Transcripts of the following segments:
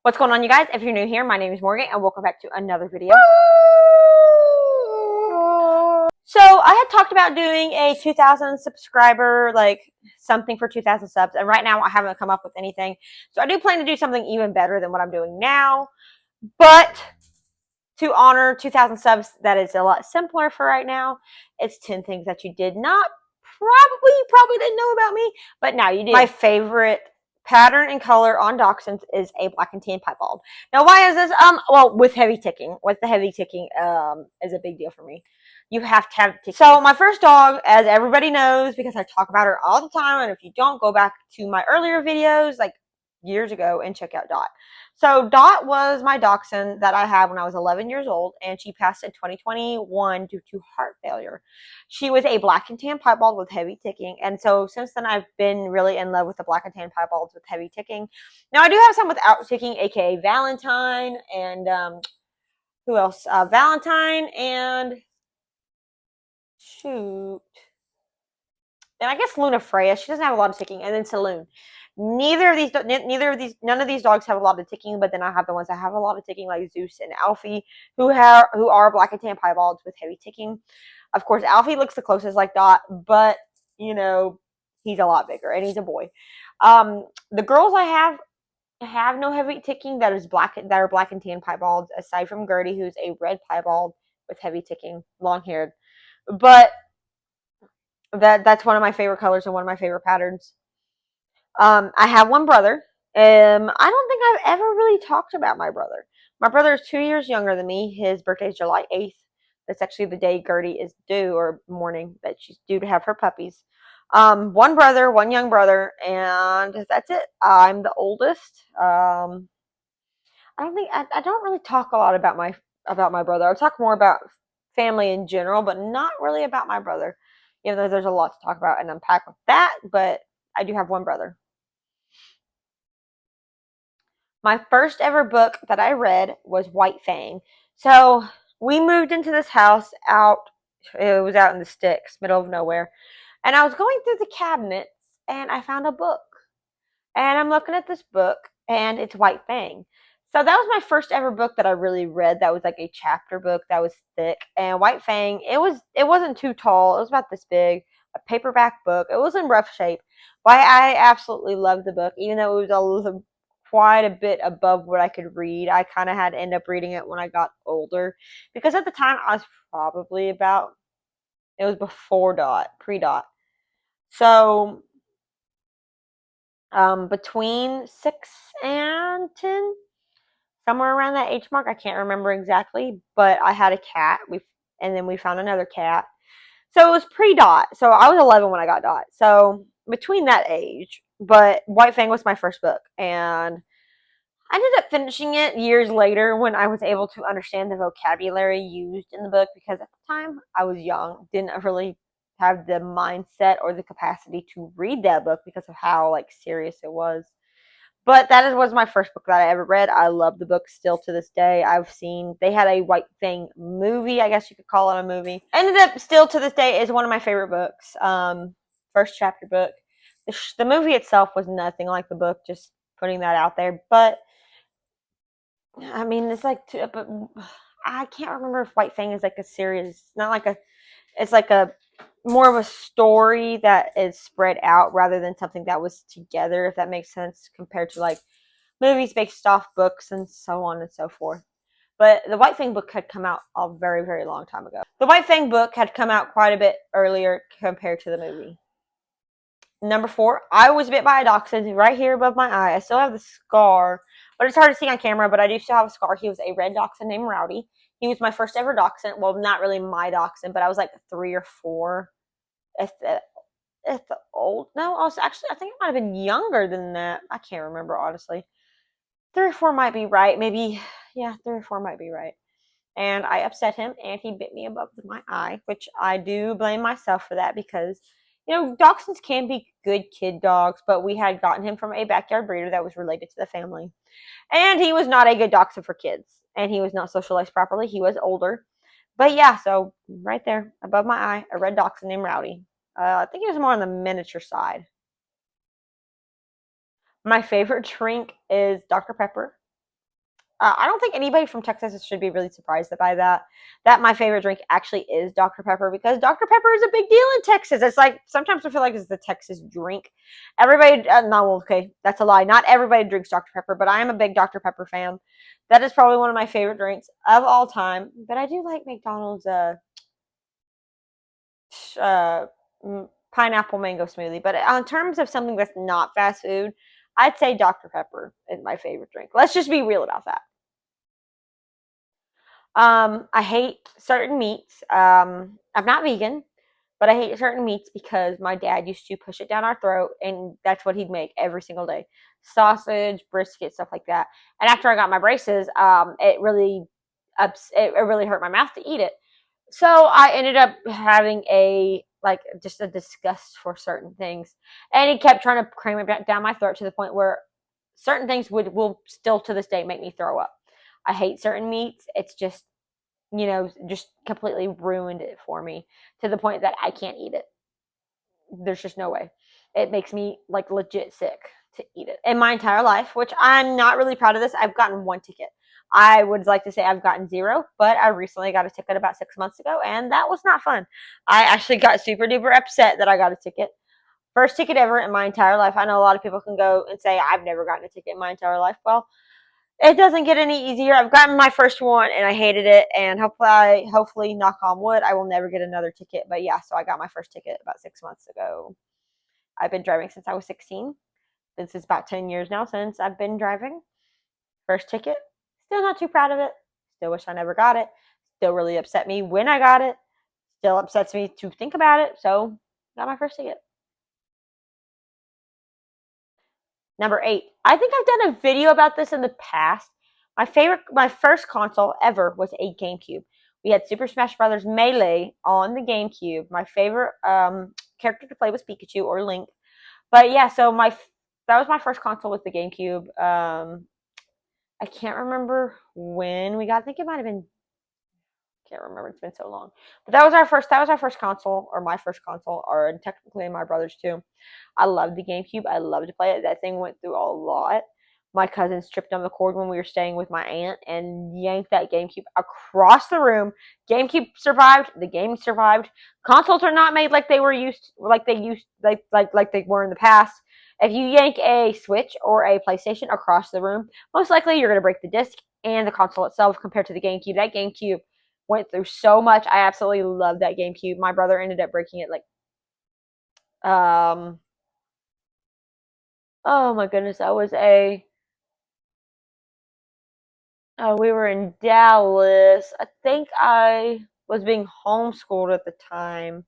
What's going on, you guys? If you're new here, my name is Morgan and welcome back to another video. So I had talked about doing a 2,000 subscriber, like something for 2,000 subs, and right now I haven't come up with anything. So I do plan to do something even better than what I'm doing now, but to honor 2,000 subs, that is a lot simpler for right now. It's 10 things that you did not probably didn't know about me, but now you do. My favorite pattern and color on Dachshunds is a black and tan piebald. Now, why is this? Well, with heavy ticking, is a big deal for me. You have to have ticking. So my first dog, as everybody knows, because I talk about her all the time, and if you don't, go back to my earlier videos, like years ago, and check out Dot. So Dot was my Dachshund that I had when I was 11 years old, and she passed in 2021 due to heart failure. She was a black and tan piebald with heavy ticking, and so since then I've been really in love with the black and tan piebalds with heavy ticking. Now I do have some without ticking, aka Valentine, and who else? Valentine and shoot, and I guess Luna Freya. She doesn't have a lot of ticking, and then Saloon. None of these dogs have a lot of ticking, but then I have the ones that have a lot of ticking, like Zeus and Alfie, who are black and tan piebalds with heavy ticking. Of course, Alfie looks the closest like Dot, but he's a lot bigger and he's a boy. The girls I have no heavy ticking that are black and tan piebalds, aside from Gertie, who's a red piebald with heavy ticking, long haired. But that's one of my favorite colors and one of my favorite patterns. I have one brother. I don't think I've ever really talked about my brother. My brother is 2 years younger than me. His birthday is July 8th. That's actually the day Gertie is due, or morning that she's due to have her puppies. One brother, one young brother, and that's it. I'm the oldest. I don't really talk a lot about my brother. I talk more about family in general, but not really about my brother. Even though there's a lot to talk about and unpack with that, but I do have one brother. My first ever book that I read was White Fang. So we moved into this house it was out in the sticks, middle of nowhere. And I was going through the cabinets and I found a book. And I'm looking at this book and it's White Fang. So that was my first ever book that I really read. That was like a chapter book that was thick. And White Fang, it wasn't too tall. It was about this big, a paperback book. It was in rough shape. But I absolutely loved the book, even though it was quite a bit above what I could read. I kind of had to end up reading it when I got older. Because at the time I was probably it was before Dot, pre-Dot. So between 6 and 10, somewhere around that age mark. I can't remember exactly, but I had a cat. And then we found another cat. So it was pre-Dot. So I was 11 when I got Dot. So between that age, but White Fang was my first book, and I ended up finishing it years later when I was able to understand the vocabulary used in the book, because at the time I was young, didn't really have the mindset or the capacity to read that book because of how serious it was. But that was my first book that I ever read. I love the book still to this day. They had a White Fang movie, I guess you could call it a movie. Ended up still to this day is one of my favorite books. First chapter book. The movie itself was nothing like the book, just putting that out there. But I mean, but I can't remember if White Fang is like a series. It's like a more of a story that is spread out rather than something that was together, if that makes sense, compared to movies based off books and so on and so forth. But the White Fang book had come out a very, very long time ago. The White Fang book had come out quite a bit earlier compared to the movie. Number 4, I was bit by a dachshund right here above my eye. I still have the scar, but it's hard to see on camera, but I do still have a scar. He was a red dachshund named Rowdy. He was my first ever dachshund. Well, not really my dachshund, but I was like 3 or 4. If the old, no, I think I might have been younger than that. I can't remember, honestly. 3 or 4 might be right. Maybe, yeah, 3 or 4 might be right. And I upset him, and he bit me above my eye, which I do blame myself for that, because dachshunds can be good kid dogs, but we had gotten him from a backyard breeder that was related to the family. And he was not a good dachshund for kids, and he was not socialized properly. He was older. But yeah, so right there above my eye, a red dachshund named Rowdy. I think he was more on the miniature side. My favorite drink is Dr. Pepper. I don't think anybody from Texas should be really surprised by that. That my favorite drink actually is Dr. Pepper because Dr. Pepper is a big deal in Texas. It's like sometimes I feel like it's the Texas drink. Everybody, no, okay, that's a lie. Not everybody drinks Dr. Pepper, but I am a big Dr. Pepper fan. That is probably one of my favorite drinks of all time. But I do like McDonald's uh, pineapple mango smoothie. But in terms of something that's not fast food, I'd say Dr. Pepper is my favorite drink. Let's just be real about that. I hate certain meats. I'm not vegan, but I hate certain meats because my dad used to push it down our throat, and that's what he'd make every single day: sausage, brisket, stuff like that. And after I got my braces, it really hurt my mouth to eat it. So I ended up having a like just a disgust for certain things, and he kept trying to cram it down my throat to the point where certain things will still to this day make me throw up. I hate certain meats. It's just just completely ruined it for me to the point that I can't eat it. There's just no way. It makes me like legit sick to eat it. In my entire life, which I'm not really proud of this, I've gotten one ticket. I would like to say I've gotten zero, but I recently got a ticket about 6 months ago, and that was not fun. I actually got super duper upset that I got a ticket. First ticket ever in my entire life. I know a lot of people can go and say, I've never gotten a ticket in my entire life. Well, it doesn't get any easier. I've gotten my first one and I hated it. And hopefully, knock on wood, I will never get another ticket. But yeah, so I got my first ticket about 6 months ago. I've been driving since I was 16. This is about 10 years now since I've been driving. First ticket. Still not too proud of it. Still wish I never got it. Still really upset me when I got it. Still upsets me to think about it. So, got my first ticket. Number 8. I think I've done a video about this in the past. My first console ever was a GameCube. We had Super Smash Brothers Melee on the GameCube. My favorite character to play was Pikachu or Link. But yeah, so my that was my first console with the GameCube. I can't remember when we got. I think it might have been. Can't remember. It's been so long. But that was our first. That was our first console, or my first console, or technically my brother's too. I loved the GameCube. I loved to play it. That thing went through a lot. My cousins tripped on the cord when we were staying with my aunt and yanked that GameCube across the room. GameCube survived. The game survived. Consoles are not made like they were like they were in the past. If you yank a Switch or a PlayStation across the room, most likely you're gonna break the disc and the console itself compared to the GameCube. That GameCube went through so much. I absolutely love that GameCube. My brother ended up breaking it like oh my goodness, we were in Dallas. I think I was being homeschooled at the time,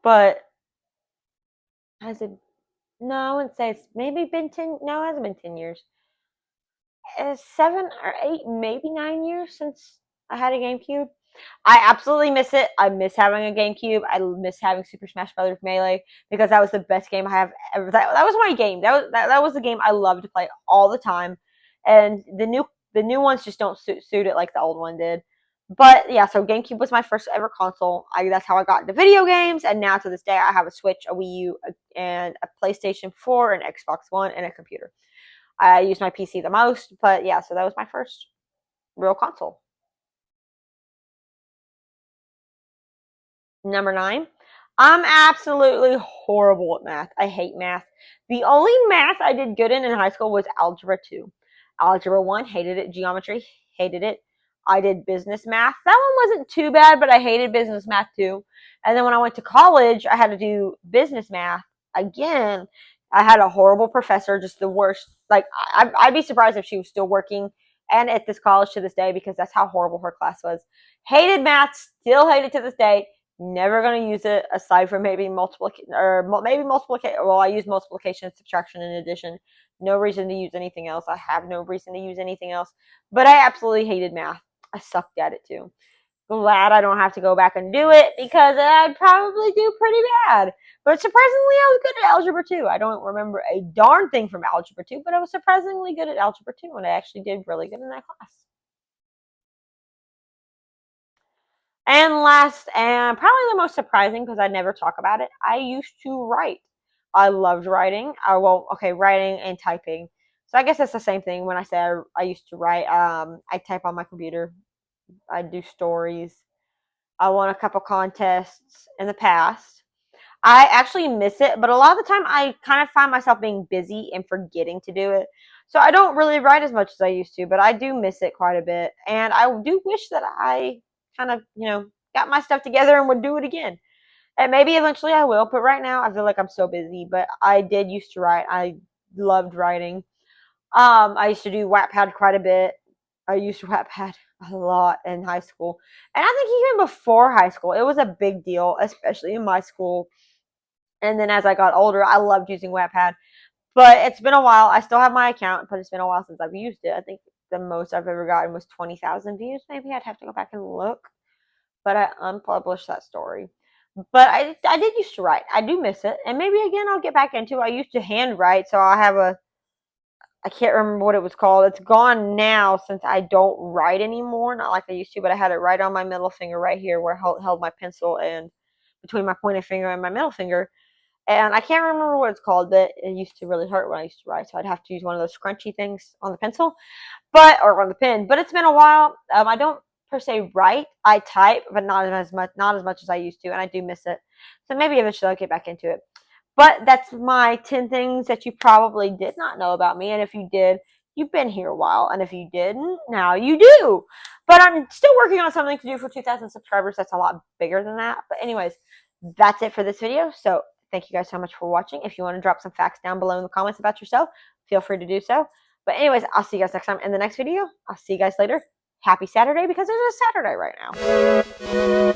but has it? No, I wouldn't say it's maybe been 10. No, it hasn't been 10 years. 7 or 8, maybe 9 years since I had a GameCube. I absolutely miss it. I miss having a GameCube. I miss having Super Smash Brothers Melee because that was the best game I have ever. That was my game. That was the game I loved to play all the time. And the new ones just don't suit it like the old one did. But yeah, so GameCube was my first ever console. That's how I got into video games, and now to this day, I have a Switch, a Wii U, and a PlayStation 4, an Xbox One, and a computer. I use my PC the most, but yeah, so that was my first real console. Number 9. I'm absolutely horrible at math. I hate math. The only math I did good in high school was algebra 2. Algebra 1, hated it. Geometry, hated it. I did business math. That one wasn't too bad, but I hated business math too. And then when I went to college, I had to do business math again. I had a horrible professor, just the worst. Like, I'd be surprised if she was still working and at this college to this day because that's how horrible her class was. Hated math, still hate it to this day. Never going to use it aside from maybe multiplication or maybe multiplication. Well, I use multiplication, subtraction, and addition. No reason to use anything else. I have no reason to use anything else. But I absolutely hated math. I sucked at it too. Glad I don't have to go back and do it because I'd probably do pretty bad. But surprisingly, I was good at algebra 2. I don't remember a darn thing from algebra 2, but I was surprisingly good at algebra 2, and I actually did really good in that class. And last, and probably the most surprising because I never talk about it, I used to write. I loved writing. Writing and typing. So I guess that's the same thing when I say I used to write. I type on my computer. I do stories. I won a couple contests in the past. I actually miss it, but a lot of the time I kind of find myself being busy and forgetting to do it. So I don't really write as much as I used to, but I do miss it quite a bit. And I do wish that I kind of, got my stuff together and would do it again. And maybe eventually I will, but right now I feel like I'm so busy. But I did used to write. I loved writing. I used to do Wattpad quite a bit. I used Wattpad a lot in high school. And I think even before high school, it was a big deal, especially in my school. And then as I got older, I loved using Wattpad. But it's been a while. I still have my account, but it's been a while since I've used it. I think the most I've ever gotten was 20,000 views. Maybe I'd have to go back and look. But I unpublished that story. But I did used to write. I do miss it. And maybe again I'll get back into it. I used to hand write, so I have I can't remember what it was called. It's gone now since I don't write anymore. Not like I used to, but I had it right on my middle finger right here where I held my pencil and between my pointer finger and my middle finger. And I can't remember what it's called, but it used to really hurt when I used to write. So I'd have to use one of those scrunchy things on the pencil, or on the pen. But it's been a while. I don't per se write. I type, but not as much as I used to, and I do miss it. So maybe eventually I'll get back into it. But that's my 10 things that you probably did not know about me. And if you did, you've been here a while. And if you didn't, now you do. But I'm still working on something to do for 2,000 subscribers. That's a lot bigger than that. But anyways, that's it for this video. So thank you guys so much for watching. If you want to drop some facts down below in the comments about yourself, feel free to do so. But anyways, I'll see you guys next time in the next video. I'll see you guys later. Happy Saturday, because it is Saturday right now.